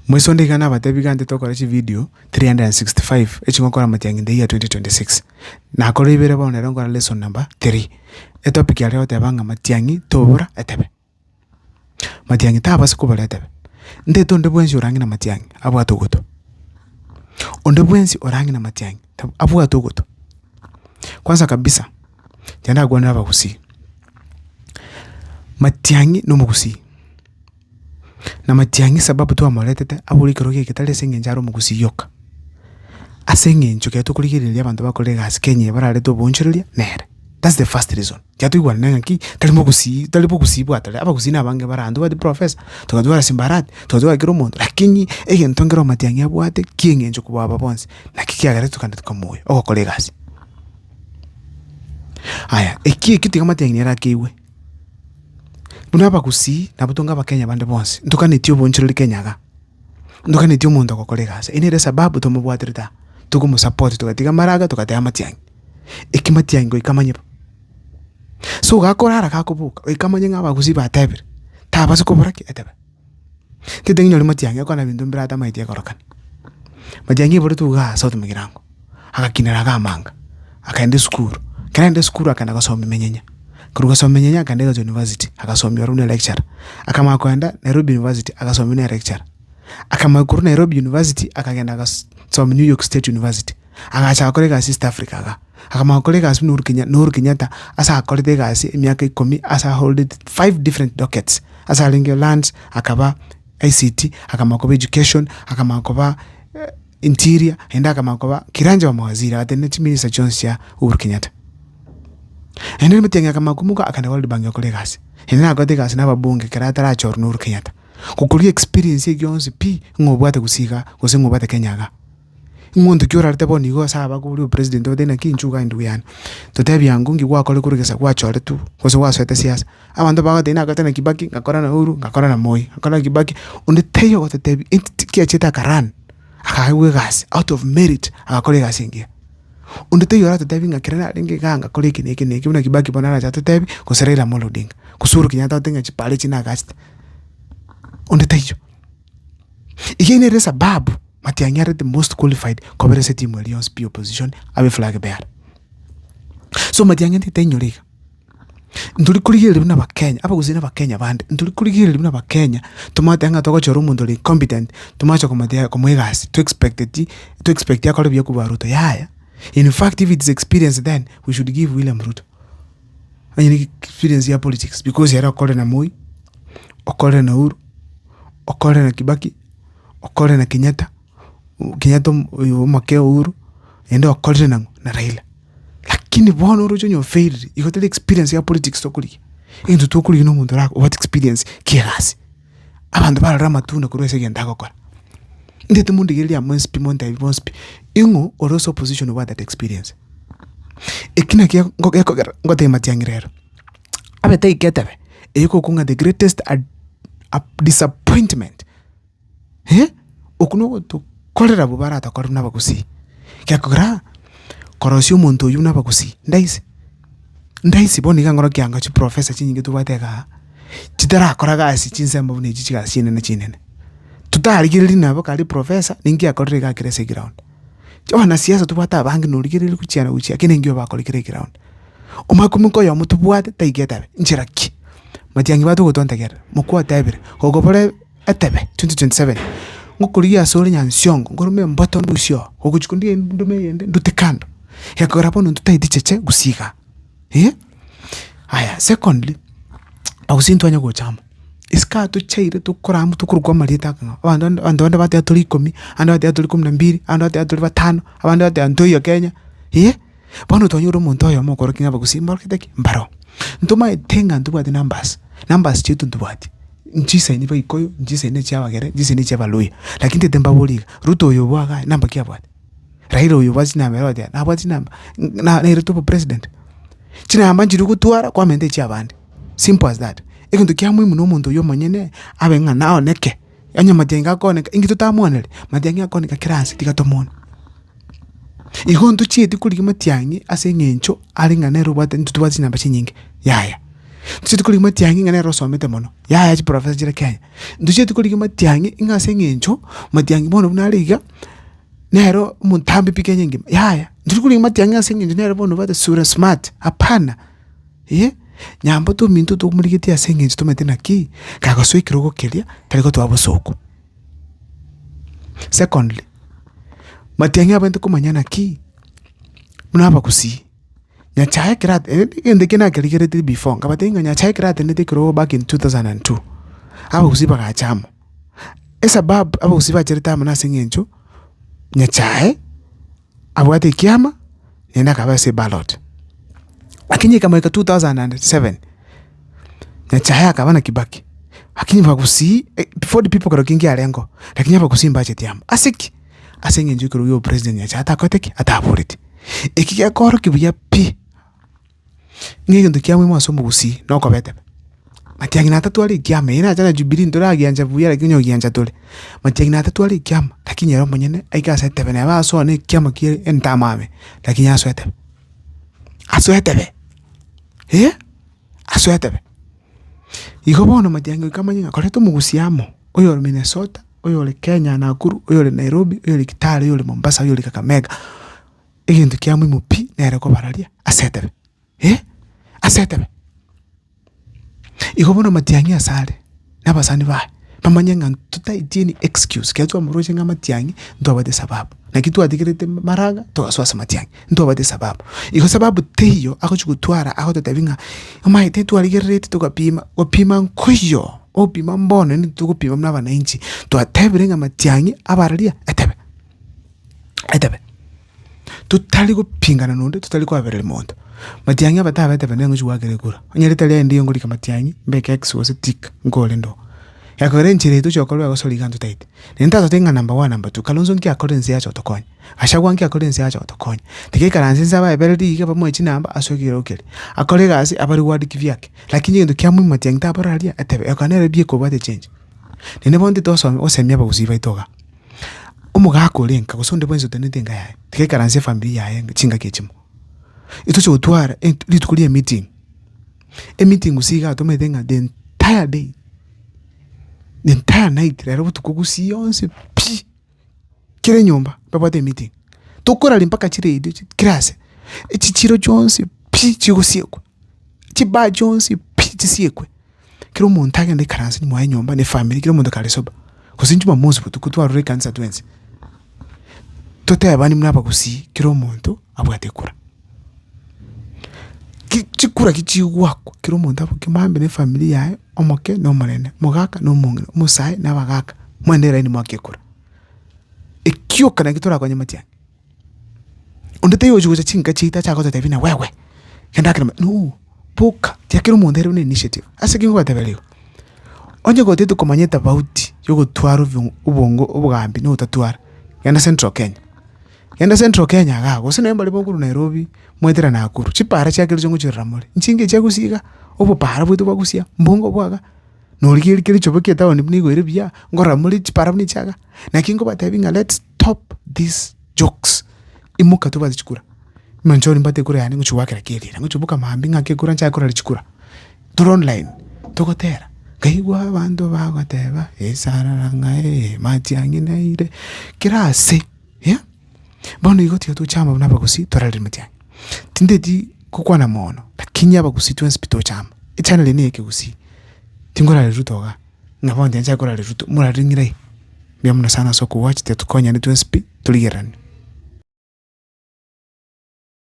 Mwisonde kana batebi kante tokora chi video 365 echingokora matiangi the year 2026 na akora ibere bona rongora lesson number 3 etopic ya leo tebanga matiangi tobura etebe matiangi taba sikubara etebe nde tonde bwensi orangi na matiangi abwa togoto onde bwensi orangi na matiangi abwa togoto kwanza kabisa tenda gwana bakusi matiangi no mukusi na matiangi sababu tu amoletete abuli kiroge kitale sengenjaro mukusi yoka asengenjo keto kuligiriria abantu bakolega askenye barare to bonchirelia nere. That's the first reason. Jatu igwa nanga ki tali bokusi bwatale abakusi na bange barandu ba professor tukadwara simbarati tukadwara kiromondo lakini ege ntongero matiangi abwate kiengenjo kubaba bonse nakiki agare tukande tukamoyo oko kolegasi. Aya kitika matiangi era kiwe bunaba kusi na butonga bakenya bande bonse ntukanitio bonchirili kenyaga ntukanitio muntu akokolegasa inere sababu tomubwatirita tukumu support tukatiga maraga tukatea matiangi matiangi ngo ikamanyepo so gakorara kakubuka ikamanye ngaba kusi batebire taba sikoboraki etebe tidengi nyoli matiangi akona bintu mbirata maiti yakorokana matiangi bori tuga south migirango akakinera gamanga akaende skuru akana gasoma menyenya kuruga somenya akandega university akasomya rune lecture akama kwenda Nairobi University akasomya lecture akama kuru Nairobi University akagenda akasomya New York State University akacha akorega East Africa akama akorega Nuru Kenyatta asa akorega asi emyaka 10 asa hold 5 different dockets asa linge lands akaba ICT akama koba education akama koba interior enda akama koba kiranja wa mawaziri atene minister Jones ya Uhuru Kenyatta. Ene matiangi kama kumuka akana wali bangi kolegasi ene agotegasi nababunge karatara chor Nuru Kenyatta kukuri experience yonse pi ngobwate kusika kose ngobwate kenyaga umuntu kyora ritebo nigo saba kuri president odena kinchuga induyana totebi yangu ngikwa kole kurigesa kwa chore tu kose waswete siasa abantu bagatena agatena Kibaki ngakora na Uhuru ngakora na Moi ngakora Kibaki onde teyo gotebi kiacheta karan akawe gas out of merit akakole ngia undete yora tebi ngakirana ringe ganga kole kineke na Kibaki bonara cha tebi koserera molodinga kusuru Kenyatta tenga chipale china gast undete yo igene resa babu matiangi are the most qualified coverage team Lions P opposition abe flag bear so matiangi ntenyorika nduri kurigirira na bakenya abaguzina bakenya bande nduri kurigirira na bakenya tumatanga tokochora umuntu ri competent tumacha komatia komwegasi to expect yakole byo kubaruto yaya. In fact, if it's experience, then we should give William Ruto any experience here politics because he had okore na Moi, okore na Uhuru, okore na Kibaki, okore na Kenyatta umakeo Uhuru, ende okore na Raila. Lakini bwana Uhuru jonyo failed. You got the experience here politics tokuri. Into tokuri no muntu rako what experience kiasi. Abantu bararama tuna kurwese genda gukora. Ndete mundi gelia monspi ingo oroso position of that experience ekina kia ngote matiangirero abete iketebe eyiko kunga the greatest disappointment okuno to kolera bubara ta koruna bakusi kyakora korosyo muntu yuna bakusi ndaisi boni ngangoro kyanga chi professor chinyinge tubateka chitara koraga asi chinsemba bune chichiga chinene tutari giriri nabo kali professor ningi akorega kirese ground Johanna siasa tubata bangi nurigiriri kuchiana uchi akine ngyo bakolikire ground omakumuko yo mutubwate taigetabe njiraki matiangi batu gotontegera mukwa tabire ogopore atebe 2027 ngukuriya sori nyansyongo ngorume mboto ndusyo oguchikundi ndume yende ndutikando yakora ntutaidi cheche gusika aya secondly awusintwanya go chamo iska tu chaire tu koramu tu kurugwa marita kanga abantu bate atuli 10 ando bate atuli 12 ando bate atuli 5 abantu bate antoyo Kenya bono tonyuro muntu oyo mokoro kinga bakusimba kitaki mbaro ntuma etenga ntubate numbers chitu ntubate njisa ni bayikoyo njisa ni cyabagere njisa ni cyabaluya lakini temba boliga Ruto oyo bwaga namba kyabate Raila oyo bazi namba yode na bazi namba na Ruto president china ambanjiri kutwara kwa mente cyabande simple as that ekintu kya muhimu no muntu yo manyene abenga nao neke anya matenga koneka ingi tutamonele matenga akoneka kiransi tikatomona igontu chiti kuli matiangi asengencho alinga nero bata ntutubati namba chinyinge yaya Nduche tukuli matiangi ngane rosomete mono ya chi professor jira Kenya nduche tukuli matiangi ingase ngencho matiangi bono bunaliga nero muntambi pikenye ngima ya nduche tukuli matiangi ngase ngencho nero bono bate sura smart hapana nyambo tu mintu tu kumurigiti ya sengencho tumete naki kagoso ikirogo kelia kaliko tu abosoko. Secondly, matiangi abente kumanyana ki munaba kusi nyachaye kirat ende kina kelikere before ngabate nyachaye kirat ende kiro back in 2002 aba kusiba ka chamo esabab aba kusiba cherita mana sengencho nyachaye abwate kiama nenda kabase ballot lakini kama 2007 nyachaye akabana Kibaki lakini bakusi before the people karokingi alengo lakini bakusi mbache tiamo asiki asengenjo kiro yo president nyachaye atakoteki ataboriti ikiya koro kibuya pi ngeke ndukia mwe masomo gusi noko bete matiangi na tatu ali kiama ina jana Jubilee ndora agianja buya lakini ogianja tole matiangi na tatu ali kiama lakini yaro monyene aika sete bene ba so ne kiama ki entamame lakini aso ete iko bono matiangi kama nyinga koleto mugusiamo oyo Minnesota oyo Kenya Nakuru oyo Nairobi oyo Kitale oyo Mombasa oyo Kakamega ikintu kiamwe mupi nere ko baralia asetebe iko bono matiangi asale nabasani bae pamanyanga tutaitini excuse ketu amuroje nga matiangi ndo abade sababu na kitu adigirete maraga to aswasa matiangi ndo abade sababu iko sababu teyo akuchukutwara aho tatabinga amaye tetu aligirete tukapima opima nkuyo opima mbono ni tukupima mnaba na inchi to atebirenga matiangi abaralia etebe tutali kupingana nonde tutali kwaberele mondo matiangi abata bete benengo chuwagere kura onyereta le ndiyo ngulika matiangi mbeke x was tik ngole ndo yakore nchire tu chokolwa agosoli gantu taite nenda totenga number 1 number 2 kalonzo nki accordance yacho tokonya ashagwa nki accordance yacho tokonya tike karanzi zaba ebeledi ike pamwe chinamba asogire okele akole gasi abari wadi kivyake lakini ndo kyamu matiangi tabaralia etebe yakanere bie ko bate change nene bonde to so osemya bagusiba itoga umugako lenka gusonde bwenzo tenetenga yae tike karanzi familia yae chinga kechimo ito cho twara litukulie meeting meeting usiga tometenga the entire day the entire night rero tukugusi yonse pi kire nyumba babate meeting tokora limpaka chire idio kirase echichiro jonse pi chigusiekwe chiba jonse pi chisiekwe kiro montaga ndi karanzi ni mwa nyumba ne family kiro mondo kale soba kusinjuma mozi butukutwa rure kanisa twenze tote abani mnaba kusi kiro mondo abwate kura chikura kichiwako kiro mondo abukimambe ne family yae omoke no monene mogaka no mongino musai na bagaka mwendera ni mwakekura ekyo kana kitora kwa nyamatia ondete yo juja chinga chita chako tatevina wewe kenda kana no poka tiakiro mondero ne initiative asiki ngo batebelio onye go tetu komanyeta bauti yogo twaro ubongo ubugambi no tatwara yanda central Kenya gago sino embali bonguru Nairobi mwetera Nakuru chipara chakiro jongo chiramole nchinge chakusiga obo para bwetu bagusia mbongo bwaga no likiri choboke tawo nigo irebia ngora muri chipara mni chaga na kingo batebinga let's stop these jokes imuka tu bazikura manjoni mbate kura yani nguchuwakira kiri nguchubuka mahambi ngake kura nchakura lichikura tur online tokotera kaigwa abandu bagoteba esararanga matiangi naire kirase bono igoti yotu chama bunabagusi torali matiangi tindeti kukwana mono lakini abagusi twenspito chama channel ni yake gusi tingora rutoga ngabonde nchakora ruto muraringira bya muna sana so ku watch te tukonya ni twenspi tuligerani